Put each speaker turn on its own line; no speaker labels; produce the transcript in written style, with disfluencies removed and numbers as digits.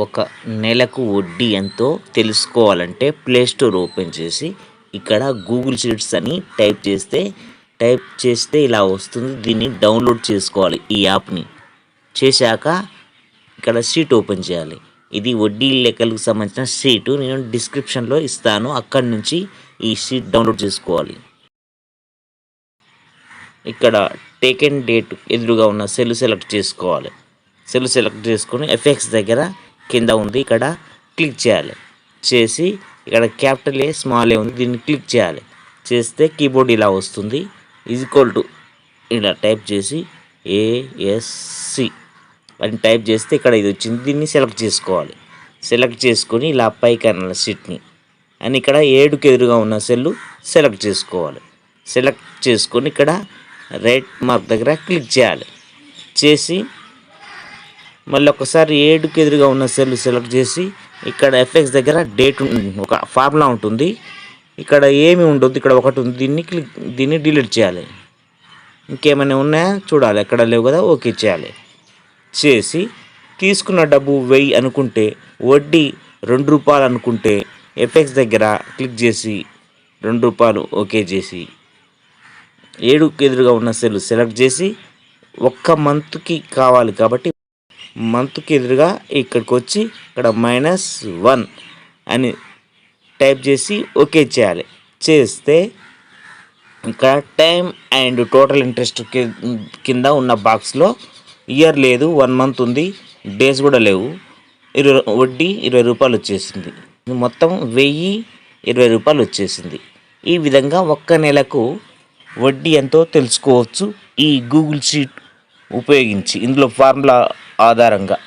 ఒక నెలకు వడ్డీ ఎంతో తెలుసుకోవాలంటే ప్లే స్టోర్ ఓపెన్ చేసి ఇక్కడ గూగుల్ షీట్స్ అని టైప్ చేస్తే ఇలా వస్తుంది. దీన్ని డౌన్లోడ్ చేసుకోవాలి. ఈ యాప్ని చేశాక ఇక్కడ షీట్ ఓపెన్ చేయాలి. ఇది వడ్డీ లెక్కలకు సంబంధించిన షీటు. నేను డిస్క్రిప్షన్లో ఇస్తాను, అక్కడి నుంచి ఈ షీట్ డౌన్లోడ్ చేసుకోవాలి. ఇక్కడ టేకెన్ డేట్ ఎదురుగా ఉన్న సెల్ సెలెక్ట్ చేసుకోవాలి. సెల్ సెలెక్ట్ చేసుకొని ఎఫెక్ట్స్ దగ్గర కింద ఉంది, ఇక్కడ క్లిక్ చేయాలి. చేసి ఇక్కడ క్యాపిటల్ ఏ స్మాల్ ఏ ఉంది, దీన్ని క్లిక్ చేయాలి. చేస్తే కీబోర్డ్ ఇలా వస్తుంది. ఈక్వల్ టు ఇలా టైప్ చేసి ASC అని టైప్ చేస్తే ఇక్కడ ఇది వచ్చింది. దీన్ని సెలెక్ట్ చేసుకోవాలి. సెలెక్ట్ చేసుకొని ఇలా పైకి అనాలి షీట్ని అని. ఇక్కడ 7కి ఎదురుగా ఉన్న సెల్లు సెలెక్ట్ చేసుకోవాలి. సెలెక్ట్ చేసుకొని ఇక్కడ రైట్ మార్క్ దగ్గర క్లిక్ చేయాలి. చేసి మళ్ళీ ఒకసారి 7కి ఎదురుగా ఉన్న సెల్ సెలెక్ట్ చేసి ఇక్కడ ఎఫెక్ట్స్ దగ్గర డేట్ ఒక ఫార్ములా ఉంటుంది. ఇక్కడ ఏమి ఉండదు, ఇక్కడ ఒకటి ఉంది. దీన్ని డిలీట్ చేయాలి. ఇంకేమైనా ఉన్నాయా చూడాలి, ఎక్కడ లేవు కదా, ఓకే చేయాలి. చేసి తీసుకున్న డబ్బు 1000 అనుకుంటే, వడ్డీ ₹2 అనుకుంటే ఎఫెక్ట్స్ దగ్గర క్లిక్ చేసి ₹2 ఓకే చేసి 7కి ఎదురుగా ఉన్న సెల్ సెలెక్ట్ చేసి ఒక్క మంత్కి కావాలి కాబట్టి మంత్కి ఎదురుగా ఇక్కడికి వచ్చి ఇక్కడ -1 అని టైప్ చేసి ఓకే చేయాలి. చేస్తే ఇక్కడ టైం అండ్ టోటల్ ఇంట్రెస్ట్ కింద ఉన్న బాక్స్లో ఇయర్ లేదు, 1 మంత్ ఉంది, డేస్ కూడా లేవు. వడ్డీ ₹20 వచ్చేసింది. మొత్తం ₹1020 వచ్చేసింది. ఈ విధంగా ఒక్క నెలకు వడ్డీ ఎంతో తెలుసుకోవచ్చు ఈ గూగుల్ షీట్ ఉపయోగించి, ఇందులో ఫార్ములా ఆధారంగా.